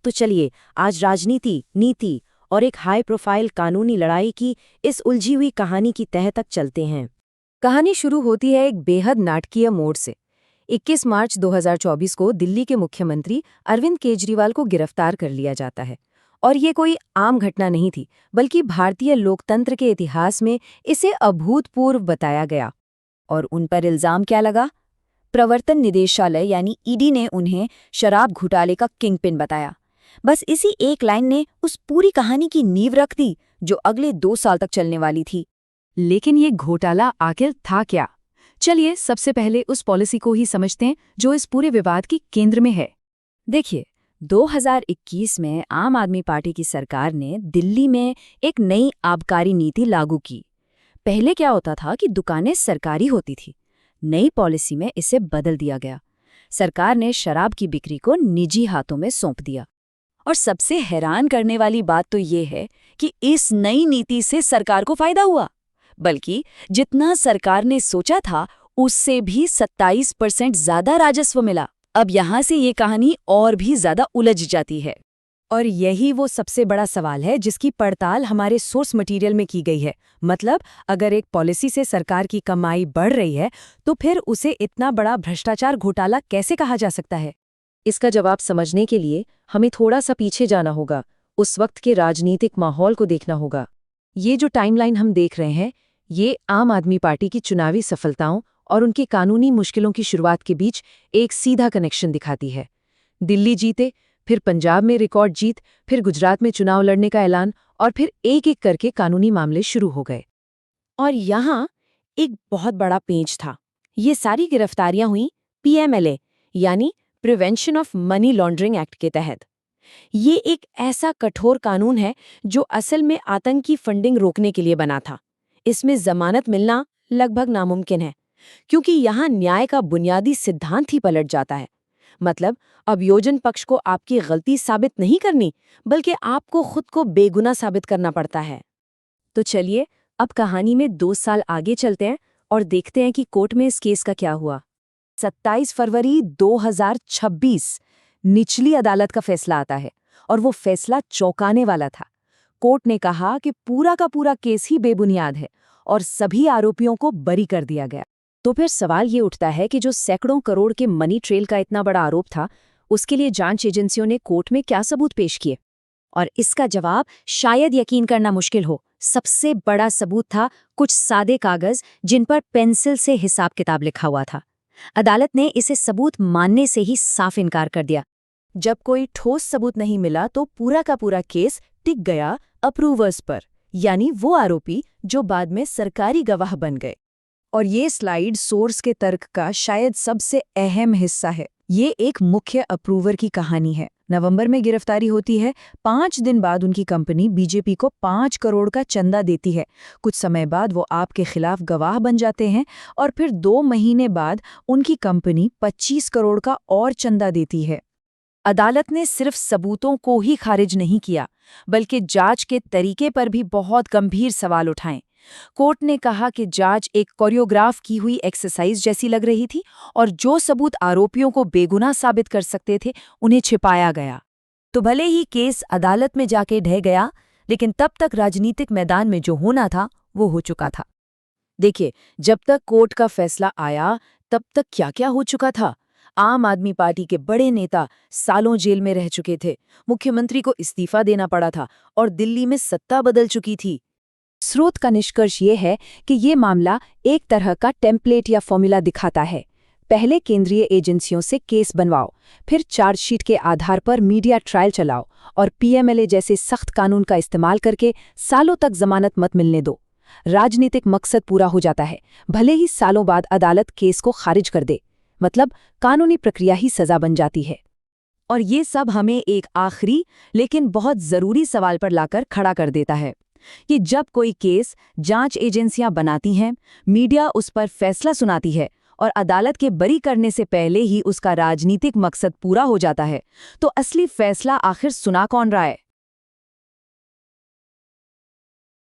तो चलिए आज राजनीति, नीति और एक हाई प्रोफाइल कानूनी लड़ाई की इस उलझी हुई कहानी की तह तक चलते हैं। कहानी शुरू होती है एक बेहद नाटकीय मोड़ से। 21 मार्च 2024 को दिल्ली के मुख्यमंत्री अरविंद केजरीवाल को गिरफ्तार कर लिया जाता है। और ये कोई आम घटना नहीं थी, बल्कि भारतीय लोकतंत्र के इतिहास में इसे अभूतपूर्व बताया गया। और उन पर इल्जाम क्या लगा? प्रवर्तन निदेशालय यानी ईडी ने उन्हें शराब घोटाले का किंगपिन बताया। बस इसी एक लाइन ने उस पूरी कहानी की नींव रख दी जो अगले 2 साल तक चलने वाली थी। लेकिन ये घोटाला आखिर था क्या? चलिए सबसे पहले उस पॉलिसी को ही समझते हैं जो इस पूरे विवाद की केंद्र में है। देखिए, 2021 में आम आदमी पार्टी की सरकार ने दिल्ली में एक नई आबकारी नीति लागू की। पहले क्या होता था कि दुकानें सरकारी होती थी। नई पॉलिसी में इसे बदल दिया गया। सरकार ने शराब की बिक्री को निजी हाथों में सौंप दिया। और सबसे हैरान करने वाली बात तो ये है कि इस नई नीति से सरकार को फायदा हुआ, बल्कि जितना सरकार ने सोचा था उससे भी 27% ज्यादा राजस्व मिला। अब यहाँ से ये कहानी और भी ज्यादा उलझ जाती है। और यही वो सबसे बड़ा सवाल है जिसकी पड़ताल हमारे सोर्स मटेरियल में की गई है। मतलब अगर एक पॉलिसी से सरकार की कमाई बढ़ रही है तो फिर उसे इतना बड़ा भ्रष्टाचार घोटाला कैसे कहा जा सकता है? इसका जवाब समझने के लिए हमें थोड़ा सा पीछे जाना होगा, उस वक्त के राजनीतिक माहौल को देखना होगा। ये जो टाइमलाइन हम देख रहे हैं, ये आम आदमी पार्टी की चुनावी सफलताओं और उनकी कानूनी मुश्किलों की शुरुआत के बीच एक सीधा कनेक्शन दिखाती है। दिल्ली जीते, फिर पंजाब में रिकॉर्ड जीत, फिर गुजरात में चुनाव लड़ने का ऐलान, और फिर एक एक करके कानूनी मामले शुरू हो गए। और यहाँ एक बहुत बड़ा पेंच था। ये सारी गिरफ्तारियां हुई पीएमएलए यानी prevention of money laundering act के तहत। ये एक ऐसा कठोर कानून है जो असल में आतंकी फंडिंग रोकने के लिए बना था। इसमें जमानत मिलना लगभग नामुमकिन है, क्योंकि यहाँ न्याय का बुनियादी सिद्धांत ही पलट जाता है। मतलब अभियोजन पक्ष को आपकी गलती साबित नहीं करनी, बल्कि आपको खुद को बेगुनाह साबित करना पड़ता है। तो चलिए अब कहानी में 2 साल आगे चलते हैं और देखते हैं कि कोर्ट में इस केस का क्या हुआ। 27 फरवरी 2026 निचली अदालत का फैसला आता है, और वो फैसला चौंकाने वाला था। कोर्ट ने कहा कि पूरा का पूरा केस ही बेबुनियाद है और सभी आरोपियों को बरी कर दिया गया। तो फिर सवाल ये उठता है कि जो सैकड़ों करोड़ के मनी ट्रेल का इतना बड़ा आरोप था, उसके लिए जांच एजेंसियों ने कोर्ट में क्या सबूत पेश किए? और इसका जवाब शायद यकीन करना मुश्किल हो। सबसे बड़ा सबूत था कुछ सादे कागज जिन पर पेंसिल से हिसाब किताब लिखा हुआ था। अदालत ने इसे सबूत मानने से ही साफ इनकार कर दिया। जब कोई ठोस सबूत नहीं मिला तो पूरा का पूरा केस टिक गया अप्रूवर्स पर, यानी वो आरोपी जो बाद में सरकारी गवाह बन गए। और ये स्लाइड सोर्स के तर्क का शायद सबसे अहम हिस्सा है। ये एक मुख्य अप्रूवर की कहानी है। नवंबर में गिरफ्तारी होती है। 5 दिन बाद उनकी कंपनी बीजेपी को 5 करोड़ का चंदा देती है। कुछ समय बाद वो आपके खिलाफ गवाह बन जाते हैं और फिर 2 महीने बाद उनकी कंपनी 25 करोड़ का और चंदा देती है। अदालत ने सिर्फ सबूतों को ही खारिज नहीं किया, बल्कि जांच के तरीके पर भी बहुत गंभीर सवाल उठाए। कोर्ट ने कहा कि जांच एक कोरियोग्राफ की हुई एक्सरसाइज जैसी लग रही थी और जो सबूत आरोपियों को बेगुनाह साबित कर सकते थे उन्हें छिपाया गया। तो भले ही केस अदालत में जाके ढह गया, लेकिन तब तक राजनीतिक मैदान में जो होना था वो हो चुका था। देखिए, जब तक कोर्ट का फैसला आया तब तक क्या क्या हो चुका था। आम आदमी पार्टी के बड़े नेता सालों जेल में रह चुके थे, मुख्यमंत्री को इस्तीफा देना पड़ा था और दिल्ली में सत्ता बदल चुकी थी। स्रोत का निष्कर्ष ये है कि ये मामला एक तरह का टेम्पलेट या फॉर्मूला दिखाता है। पहले केंद्रीय एजेंसियों से केस बनवाओ, फिर चार्जशीट के आधार पर मीडिया ट्रायल चलाओ और पीएमएलए जैसे सख्त कानून का इस्तेमाल करके सालों तक जमानत मत मिलने दो। राजनीतिक मकसद पूरा हो जाता है, भले ही सालों बाद अदालत केस को खारिज कर दे। मतलब कानूनी प्रक्रिया ही सजा बन जाती है। और ये सब हमें एक आखिरी लेकिन बहुत जरूरी सवाल पर लाकर खड़ा कर देता है कि जब कोई केस जांच एजेंसियां बनाती हैं, मीडिया उस पर फैसला सुनाती है और अदालत के बरी करने से पहले ही उसका राजनीतिक मकसद पूरा हो जाता है, तो असली फैसला आखिर सुना कौन रहा है?